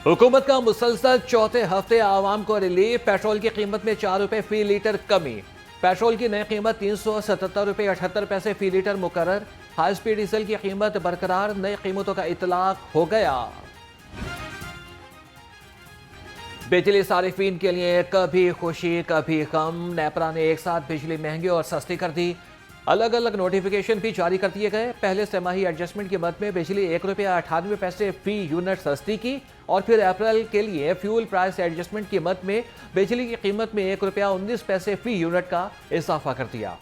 हुकूमत का मुसलसल चौथे हफ्ते आवाम को रिलीफ। पेट्रोल की कीमत में 4 रुपए फी लीटर कमी। पेट्रोल की नई कीमत 377 रुपए 78 पैसे फी लीटर मुकर्रर। हाई स्पीड डीजल की कीमत बरकरार। नई कीमतों का इतलाक हो गया। बिजली सारिफीन के लिए कभी खुशी कभी गम। नेपरा ने एक साथ बिजली महंगी और सस्ती कर दी। अलग अलग नोटिफिकेशन भी जारी कर दिए गए। पहले तिमाही एडजस्टमेंट की मद में बिजली 1 रुपया 98 पैसे फी यूनिट सस्ती की और फिर अप्रैल के लिए फ्यूल प्राइस एडजस्टमेंट की मद में बिजली की कीमत में 1 रुपया 19 पैसे फी यूनिट का इजाफा कर दिया।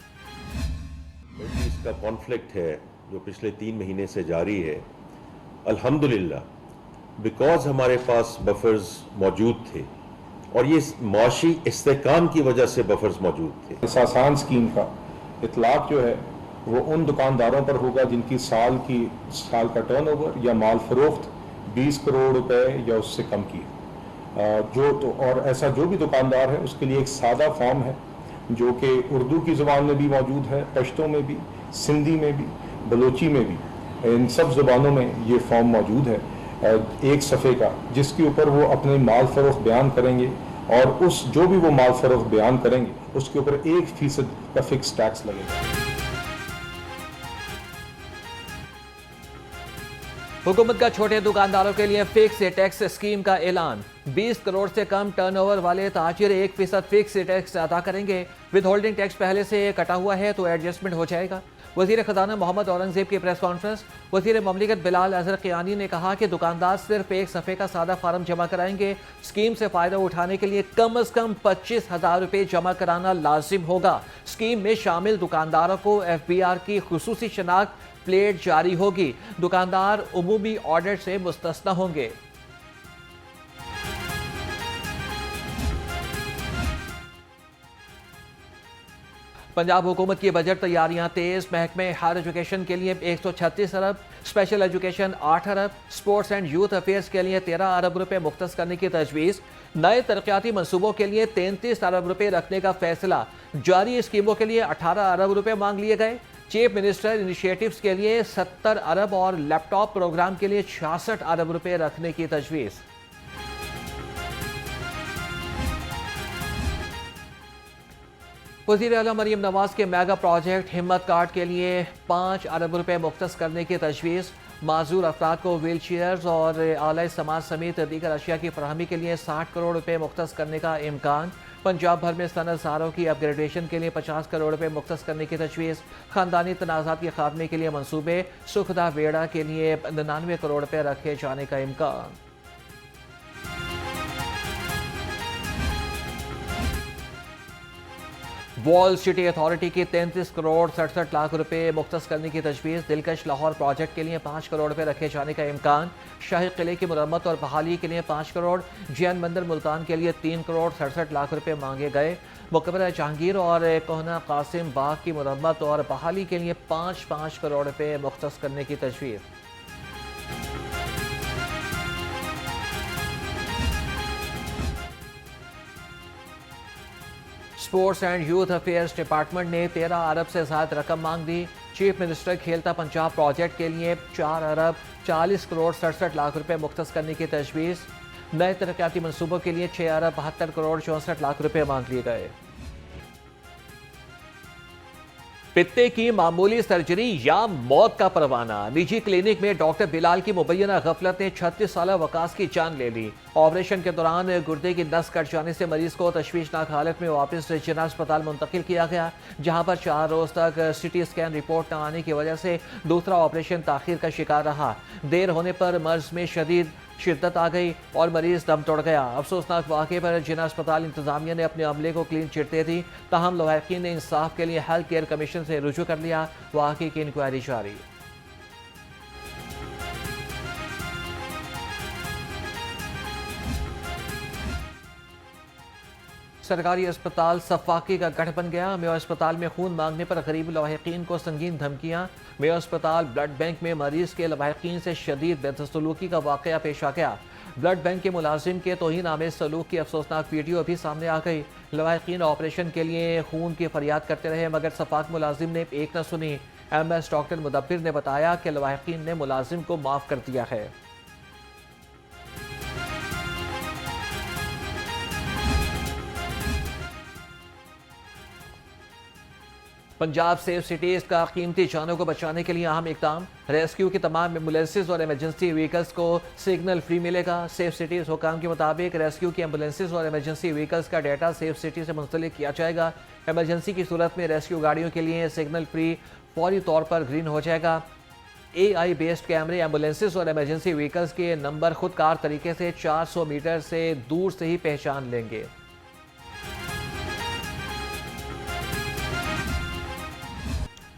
इसका कॉन्फ्लिक्ट है जो पिछले 3 महीने से जारी है। अल्हम्दुलिल्लाह बिकॉज हमारे पास बफर्स मौजूद थे और ये माशी इस्तेकाम की वजह से बफर्स मौजूद थे। इस आसान स्कीम का इतलाक जो है वो उन दुकानदारों पर होगा जिनकी साल का टर्नओवर या माल फरोख्त 20 करोड़ रुपए या उससे कम की और ऐसा जो भी दुकानदार है उसके लिए एक सादा फॉर्म है जो कि उर्दू की ज़ुबान में भी मौजूद है, पश्तो में भी, सिंधी में भी, बलोची में भी, इन सब ज़ुबानों में ये फॉर्म मौजूद है एक सफ़े का, जिसके ऊपर वो अपने माल फरोख्त बयान करेंगे और उस जो भी वो माल फरोख्त बयान करेंगे उसके ऊपर 1% का फिक्स टैक्स लगेगा। हुकूमत का छोटे दुकानदारों के लिए फिक्स टैक्स स्कीम का ऐलान। 20 करोड़ से कम टर्नओवर वाले ताजिर 1% फिक्स टैक्स अदा करेंगे। विद होल्डिंग टैक्स पहले से कटा हुआ है तो एडजस्टमेंट हो जाएगा। वजीर खजाना मोहम्मद औरंगजेब की प्रेस कॉन्फ्रेंस। वजीर ममलिकत बिलाल अजहर क़ियानी ने कहा कि दुकानदार सिर्फ एक सफ़े का सादा फार्म जमा कराएंगे। स्कीम से फ़ायदा उठाने के लिए कम अज़ कम 25,000 रुपये जमा कराना लाजिम होगा। स्कीम में शामिल दुकानदारों को FBR की खुसूसी शनाख्त प्लेट जारी होगी। दुकानदार उमूमी ऑडिट से मुस्तस्ना होंगे। पंजाब हुकूमत की बजट तैयारियां तेज। महकमे हायर एजुकेशन के लिए 136 अरब, स्पेशल एजुकेशन 8 अरब, स्पोर्ट्स एंड यूथ अफेयर्स के लिए 13 अरब रुपए मुख्तस करने की तजवीज़। नए तरक्याती मनसूबों के लिए 33 अरब रुपए रखने का फैसला। जारी स्कीमों के लिए 18 अरब रुपए मांग लिए गए। चीफ मिनिस्टर इनिशिएटिव्स के लिए 70 अरब और लैपटॉप प्रोग्राम के लिए 66 अरब रुपए रखने की तजवीज़। वज़ीर आला मरीम नवाज के मेगा प्रोजेक्ट हिम्मत कार्ड के लिए 5 अरब रुपए मुख्तस करने की तजवीज़। माजूर अफराद को व्हील चेयर्स और आला समाज समेत दीगर अशिया की फरहमी के लिए 60 करोड़ रुपए मुख्तस करने का इम्कान। पंजाब भर में सनअतकारों की अपग्रेडेशन के लिए 50 करोड़ रुपए मुख्तस करने की तजवीज़। ख़ानदानी तनाज़ात के खात्मे के लिए मनसूबे। सुखदा वेड़ा के लिए 99 करोड़ रुपए रखे जाने का इम्कान। वॉल सिटी अथॉरिटी की 33 करोड़ 67 लाख रुपए मुख्तस करने की तजवीज़। दिलकश लाहौर प्रोजेक्ट के लिए 5 करोड़ रुपए रखे जाने का इम्कान। शाही किले की मुरम्मत और बहाली के लिए 5 करोड़। जैन मंदिर मुल्तान के लिए 3 करोड़ 67 लाख रुपए मांगे गए। मुकबरा जहांगीर और कोहना कासिम बाग की मुरम्मत और बहाली के लिए 5-5 करोड़ रुपए मुख्तस करने की तजवीज़। Sports and youth affairs department ने 13 अरब से ज़्यादा रकम मांग दी। चीफ मिनिस्टर खेलता पंजाब प्रोजेक्ट के लिए 4 अरब 40 करोड़ 67 लाख रुपए मुख्तस करने की तजवीज़। नए तरक्याती मनसूबों के लिए 6 अरब 72 करोड़ 64 लाख रुपए मांग लिए गए। पित्ते की मामूली सर्जरी या मौत का परवाना। निजी क्लिनिक में डॉक्टर बिलाल की मुबैना गफलत ने 36 साल वकास की जान ले ली। ऑपरेशन के दौरान गुर्दे की नस कट जाने से मरीज को तशवीशनाक हालत में वापस जिना अस्पताल मुंतकिल किया गया, जहां पर 4 रोज तक CT स्कैन रिपोर्ट न आने की वजह से दूसरा ऑपरेशन ताखीर का शिकार रहा। देर होने पर मर्ज में शिद्दत आ गई और मरीज दम तोड़ गया। अफसोसनाक वाक़े पर जिना अस्पताल इंतजामिया ने अपने अमले को क्लीन चिट दे दी। ताहम लवाहिकीन ने इंसाफ के लिए हेल्थ केयर कमीशन से रुजू कर लिया। वाक़े की इंक्वायरी जारी। सरकारी अस्पताल सफाकी का गढ़ बन गया। मेयो अस्पताल में खून मांगने पर गरीब लवाहिकीन को संगीन धमकियां। मेयो अस्पताल ब्लड बैंक में मरीज के लवाहिकीन से शदीद बदसलूकी का वाक़या पेश आ गया। ब्लड बैंक के मुलाजिम के तौहीन आमेज सलूक की अफसोसनाक वीडियो भी सामने आ गई। लवाहिकीन ऑपरेशन के लिए खून की फरियाद करते रहे मगर सफाक मुलाजिम ने एक न सुनी। MS डॉक्टर मुदब्बिर ने बताया कि लवाहिकीन ने मुलाजिम को माफ़ कर दिया है। पंजाब सेफ सिटीज का कीमती जानों को बचाने के लिए अहम इकदाम। रेस्क्यू की तमाम एम्बुलेंसेज और इमरजेंसी व्हीकल्स को सिग्नल फ्री मिलेगा। सेफ सिटीज हुकाम के मुताबिक रेस्क्यू की एम्बुलेंसेज और इमरजेंसी व्हीकल्स का डाटा सेफ सिटी से मुंसलिक किया जाएगा। इमरजेंसी की सूरत में रेस्क्यू गाड़ियों के लिए सिग्नल फ्री फौरी तौर पर ग्रीन हो जाएगा। AI बेस्ड कैमरे एम्बुलेंसेज और इमरजेंसी व्हीकल्स के नंबर खुदकार तरीके से 400 मीटर से दूर से ही पहचान लेंगे।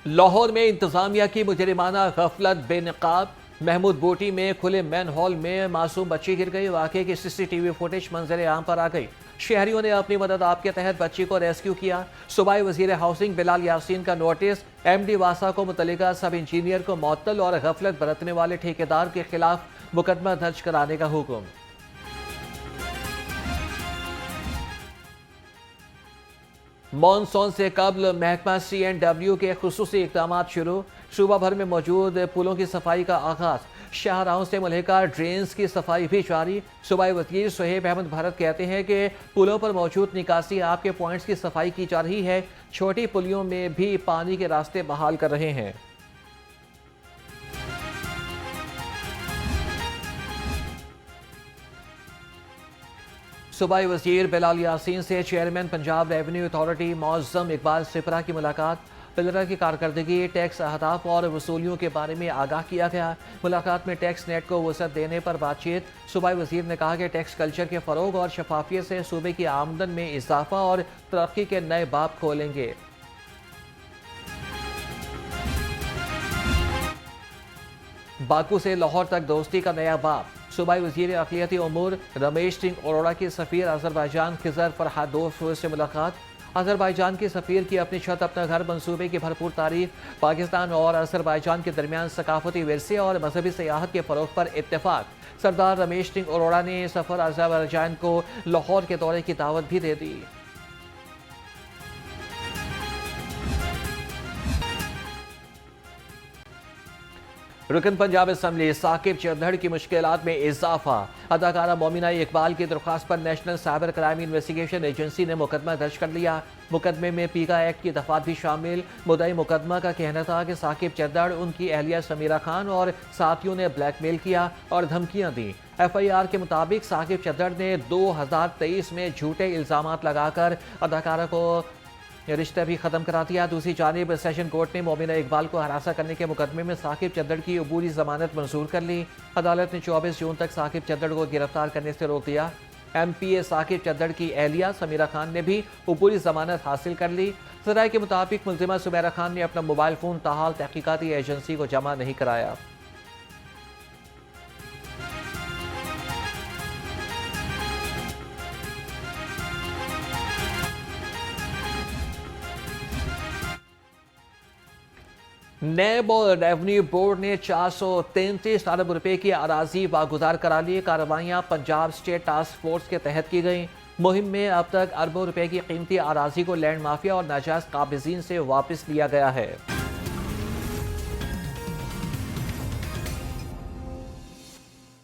लाहौर में इंतजामिया की मुजरिमाना गफलत बेनकाब। महमूद बोटी में खुले मैन हॉल में मासूम बच्ची गिर गई। वाकये की CCTV फुटेज मंजर आम पर आ गई। शहरियों ने अपनी मदद आप के तहत बच्ची को रेस्क्यू किया। सूबाई वजीर हाउसिंग बिलाल यासीन का नोटिस। MD वासा को मुतल्लिका सब इंजीनियर को मुअत्तल और गफलत बरतने वाले ठेकेदार के खिलाफ मुकदमा दर्ज कराने का हुक्म। मॉनसून से कबल महकमा CNW के खुसूसी इक़दाम शुरू। सूबा भर में मौजूद पुलों की सफाई का आगाज। शाहराहों से मुल्हिका ड्रेन्स की सफाई भी जारी। सूबाई वज़ीर सुहेब अहमद भारत कहते हैं कि पुलों पर मौजूद निकासी आपके पॉइंट्स की सफाई की जा रही है। छोटी पुलियों में भी पानी के रास्ते बहाल कर रहे हैं। सूबाई वज़ीर बिलाल यासीन से chairman Punjab revenue authority Moazzam Iqbal Sipra की मुलाकात। पिलरा की कारकर्दगी, टैक्स अहदाफ और वसूलियों के बारे में आगाह किया गया। मुलाकात में टैक्स नेट को वसअत देने पर बातचीत। सूबाई वज़ीर ने कहा कि टैक्स कल्चर के फ़रोग और शफाफियत से सूबे की आमदन में इजाफा और तरक्की के नए बाब खोलेंगे। बाकू से लाहौर तक दोस्ती का नया बाब। सूबाई वज़ीर अक़लियती उमूर रमेश सिंह अरोड़ा की सफ़ीर अज़रबैजान खिज़र फरहादोफ से मुलाकात। अज़रबैजान के सफ़ीर की अपनी छत अपना घर मंसूबे की भरपूर तारीफ। पाकिस्तान और अज़रबैजान के दरमियान सकाफती विरसे और मजहबी सियाहत के फ़रोग़ पर इत्तेफाक। सरदार रमेश सिंह अरोड़ा ने सफ़र अज़रबैजान को लाहौर के दौरे की दावत भी दे दी। रुकन पंजाब असम्बली साकिब चंदड़ की मुश्किलात में इजाफा। अदाकारा मोमिना इकबाल की दरख्वास्त पर national cyber crime investigation agency ने मुकदमा दर्ज कर लिया। मुकदमे में पीका एक्ट की दफात भी शामिल। मुद्दई मुकदमा का कहना था कि साकिब चंदड़, उनकी अहलिया समीरा खान और साथियों ने ब्लैकमेल किया और धमकियां दी। FIR के मुताबिक साकिब चंदड़ ने 2023 में झूठे इल्जामात लगाकर अदाकारा को रिश्ता भी खत्म करा दिया। दूसरी जानिब सेशन कोर्ट ने मोमिना इकबाल को हरासा करने के मुकदमे में साकिब चंदड़ की अबूरी जमानत मंजूर कर ली। अदालत ने 24 जून तक साकिब चंदड़ को गिरफ्तार करने से रोक दिया। MPA साकिब चंदड़ की अहलिया समीरा खान ने भी अबूरी जमानत हासिल कर ली। ज़राए के मुताबिक मुल्जिमा सुमेरा खान ने अपना मोबाइल फ़ोन ताहाल तहकीकाती एजेंसी को जमा नहीं कराया। नैब और रेवेन्यू बोर्ड ने 433 अरब रुपए की अराजी वागुजार करा ली। कार्रवाइयाँ पंजाब स्टेट टास्क फोर्स के तहत की गई। मुहिम में अब तक अरबों रुपए की कीमती अराजी को लैंड माफिया और नाजायज काबिजीन से वापस लिया गया है।